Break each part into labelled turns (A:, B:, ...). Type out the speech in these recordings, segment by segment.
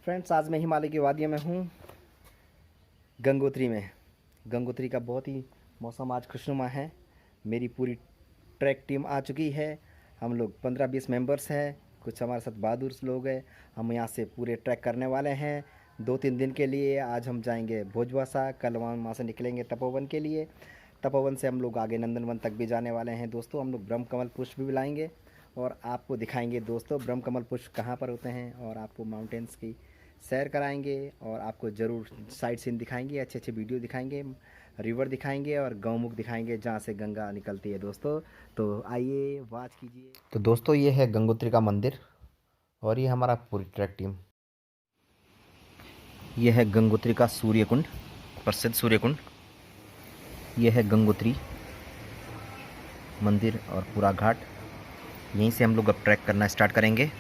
A: Friends, आज मैं हिमालय की वादियों में हूँ, गंगोत्री में। गंगोत्री का बहुत ही मौसम आज खुशनुमा है। मेरी पूरी ट्रैक टीम आ चुकी है। हम लोग 15-20 मेंबर्स हैं। कुछ हमारे साथ बहादुर लोग हैं। हम यहाँ से पूरे ट्रैक करने वाले हैं 2-3 दिन के लिए। आज हम जाएंगे भोजवासा, कल वहाँ से निकलेंगे तपोवन के लिए। तपोवन से हम लोग आगे नंदनवन तक भी जाने वाले हैं दोस्तों। हम लोग ब्रह्म कमल पुष्प भी लाएंगे और आपको दिखाएंगे दोस्तों ब्रह्म कमल पुष्प कहाँ पर होते हैं, और आपको माउंटेन्स की सैर कराएंगे और आपको ज़रूर साइट सीन दिखाएंगे, अच्छे अच्छे वीडियो दिखाएंगे, रिवर दिखाएंगे और गौमुख दिखाएंगे जहाँ से गंगा निकलती है दोस्तों। तो आइए वॉच कीजिए। तो दोस्तों, ये है गंगोत्री का मंदिर और ये हमारा पूरी ट्रैक टीम। यह है गंगोत्री का सूर्य कुंड, प्रसिद्ध सूर्य कुंड। यह है गंगोत्री मंदिर और पूरा घाट। यहीं से हम लोग अब ट्रैक करना स्टार्ट करेंगे।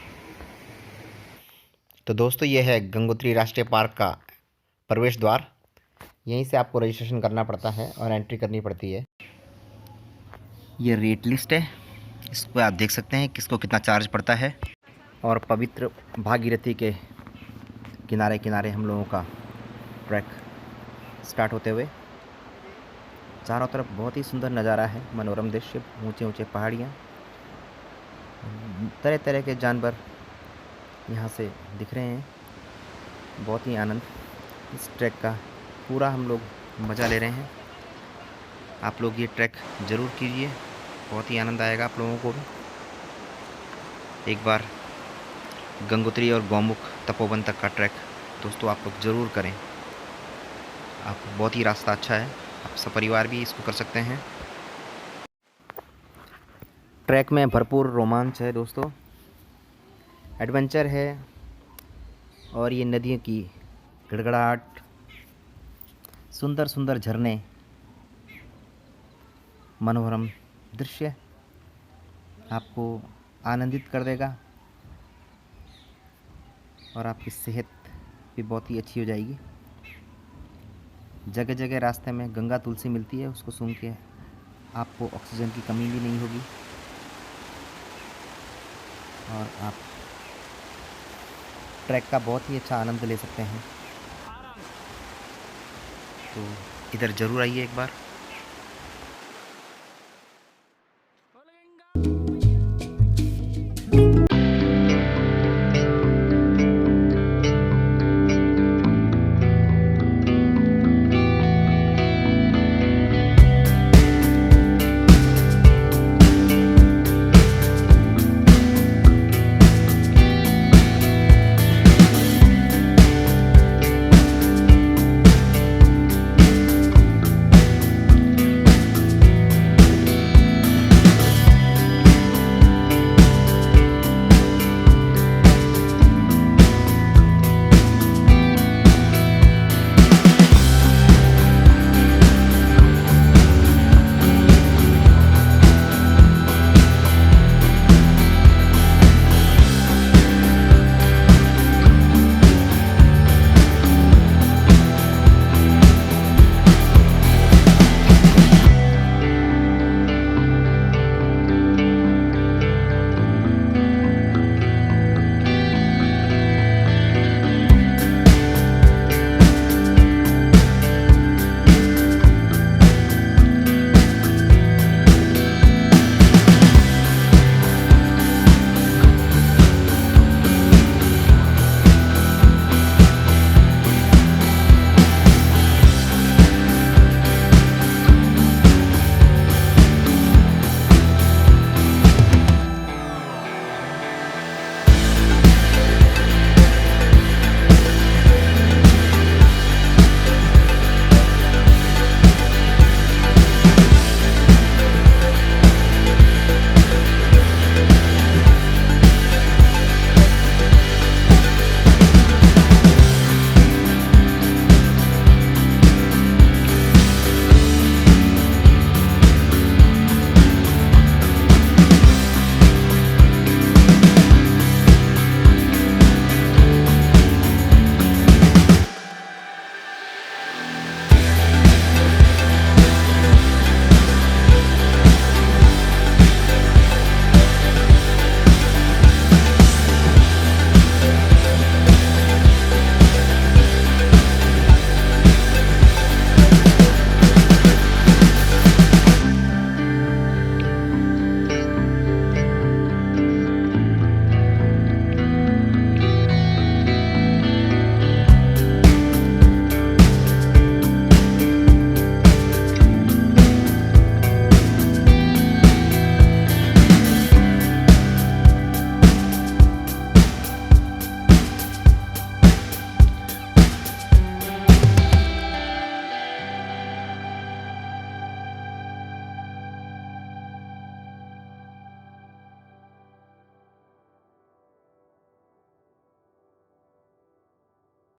A: तो दोस्तों, ये है गंगोत्री राष्ट्रीय पार्क का प्रवेश द्वार। यहीं से आपको रजिस्ट्रेशन करना पड़ता है और एंट्री करनी पड़ती है। ये रेट लिस्ट है, इसको आप देख सकते हैं किसको कितना चार्ज पड़ता है। और पवित्र भागीरथी के किनारे किनारे हम लोगों का ट्रैक स्टार्ट होते हुए। चारों तरफ बहुत ही सुंदर नज़ारा है, मनोरम दृश्य, ऊंचे ऊंचे पहाड़ियाँ, तरह तरह के जानवर यहाँ से दिख रहे हैं। बहुत ही आनंद इस ट्रैक का पूरा हम लोग मज़ा ले रहे हैं। आप लोग ये ट्रैक ज़रूर कीजिए, बहुत ही आनंद आएगा आप लोगों को भी। एक बार गंगोत्री और गौमुख तपोवन तक का ट्रैक दोस्तों आप लोग ज़रूर करें। आप बहुत ही रास्ता अच्छा है, आप सपरिवार भी इसको कर सकते हैं। ट्रैक में भरपूर रोमांच है दोस्तों, एडवेंचर है और ये नदियों की गड़गड़ाहट, सुंदर सुंदर झरने, मनोरम दृश्य आपको आनंदित कर देगा और आपकी सेहत भी बहुत ही अच्छी हो जाएगी। जगह जगह रास्ते में गंगा तुलसी मिलती है, उसको सूंघ के आपको ऑक्सीजन की कमी भी नहीं होगी और आप ट्रैक का बहुत ही अच्छा आनंद ले सकते हैं। तो इधर ज़रूर आइए एक बार।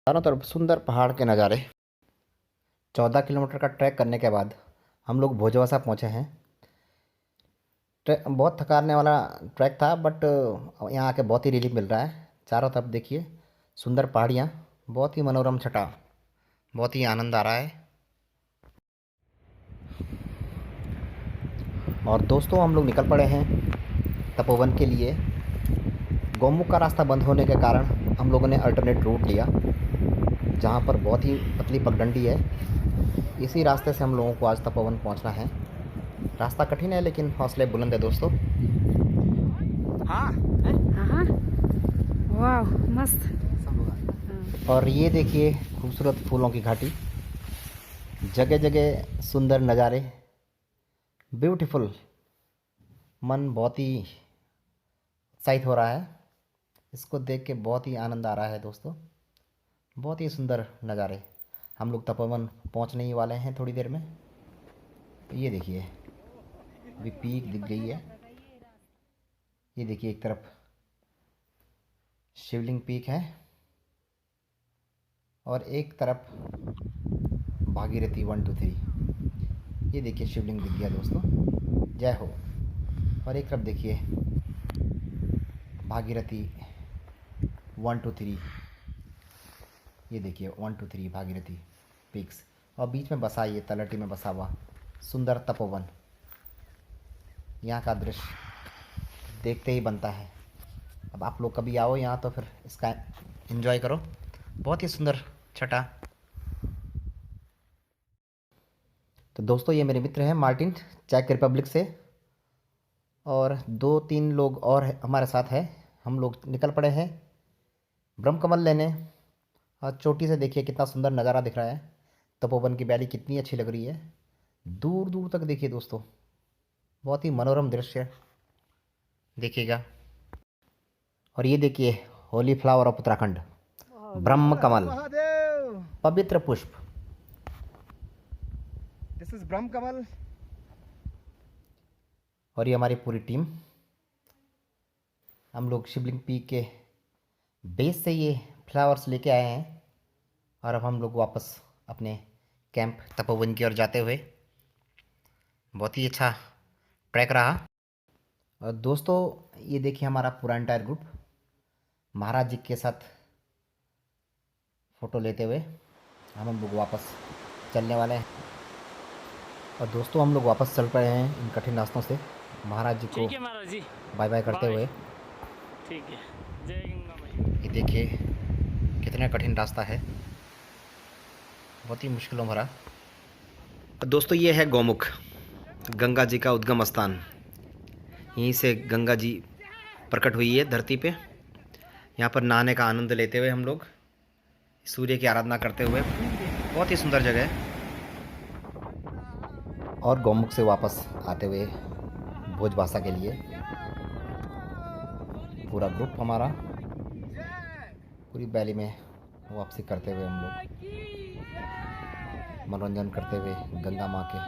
A: चारों तरफ सुंदर पहाड़ के नज़ारे। 14 किलोमीटर का ट्रैक करने के बाद हम लोग भोजवासा पहुँचे हैं। बहुत थकाने वाला ट्रैक था, बट यहाँ आके बहुत ही रिलीफ मिल रहा है। चारों तरफ देखिए सुंदर पहाड़ियाँ, बहुत ही मनोरम छटा, बहुत ही आनंद आ रहा है। और दोस्तों हम लोग निकल पड़े हैं तपोवन के लिए। गौमुख का रास्ता बंद होने के कारण हम लोगों ने अल्टरनेट रूट लिया, जहाँ पर बहुत ही पतली पगडंडी है। इसी रास्ते से हम लोगों को आज तपोवन पहुँचना है। रास्ता कठिन है लेकिन हौसले बुलंद है दोस्तों।
B: हाँ हाँ, वाह मस्त।
A: और ये देखिए खूबसूरत फूलों की घाटी, जगह जगह सुंदर नज़ारे, ब्यूटीफुल। मन बहुत ही उत्साहित हो रहा है, इसको देख के बहुत ही आनंद आ रहा है दोस्तों। बहुत ही सुंदर नज़ारे। हम लोग तपोवन पहुंचने ही वाले हैं थोड़ी देर में। ये देखिए अभी पीक दिख गई है। ये देखिए एक तरफ शिवलिंग पीक है और एक तरफ भागीरथी 1 2 3। ये देखिए शिवलिंग दिख गया दोस्तों, जय हो। और एक तरफ देखिए भागीरथी 1 2 3। ये देखिए 1 2 3 भागीरथी पीक्स। और बीच में बसा, ये तलहटी में बसा हुआ सुंदर तपोवन। यहाँ का दृश्य देखते ही बनता है। अब आप लोग कभी आओ यहाँ तो फिर इसका एंजॉय करो। बहुत ही सुंदर छटा। तो दोस्तों ये मेरे मित्र हैं मार्टिन, चेक रिपब्लिक से, और 2-3 लोग और हमारे साथ हैं। हम लोग निकल पड़े हैं ब्रह्मकमल लेने। और चोटी से देखिए कितना सुंदर नज़ारा दिख रहा है। तपोवन की वैली कितनी अच्छी लग रही है, दूर दूर तक देखिए दोस्तों, बहुत ही मनोरम दृश्य देखिएगा। और ये देखिए होली फ्लावर ऑफ उत्तराखंड, ब्रह्म कमल, पवित्र पुष्प। दिस इज ब्रह्म कमल। और ये हमारी पूरी टीम, हम लोग शिवलिंग पीक के बेस से ये फ्लावर्स लेके आए हैं। और अब हम लोग वापस अपने कैंप तपोवन की ओर जाते हुए। बहुत ही अच्छा ट्रैक रहा। और दोस्तों ये देखिए हमारा पूरा एंटायर ग्रुप महाराज जी के साथ फ़ोटो लेते हुए हम लोग वापस चलने वाले हैं। और दोस्तों हम लोग वापस चल पड़े हैं इन कठिन रास्तों से, महाराज जी को बाय बाय करते हुए।
B: ठीक है, जय गंगा मैया।
A: ये देखिए कितना कठिन रास्ता है, बहुत ही मुश्किलों भरा। दोस्तों ये है गौमुख, गंगा जी का उद्गम स्थान। यहीं से गंगा जी प्रकट हुई है धरती पे। यहाँ पर नहाने का आनंद लेते हुए हम लोग सूर्य की आराधना करते हुए, बहुत ही सुंदर जगह है। और गौमुख से वापस आते हुए भोजवासा के लिए पूरा ग्रुप हमारा पूरी वैली में वापसी करते हुए हम लोग मनोरंजन करते हुए गंगा माँ के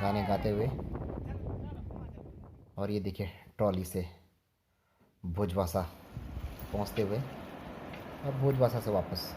A: गाने गाते हुए। और ये देखिए ट्रॉली से भोजवासा पहुँचते हुए और भोजवासा से वापस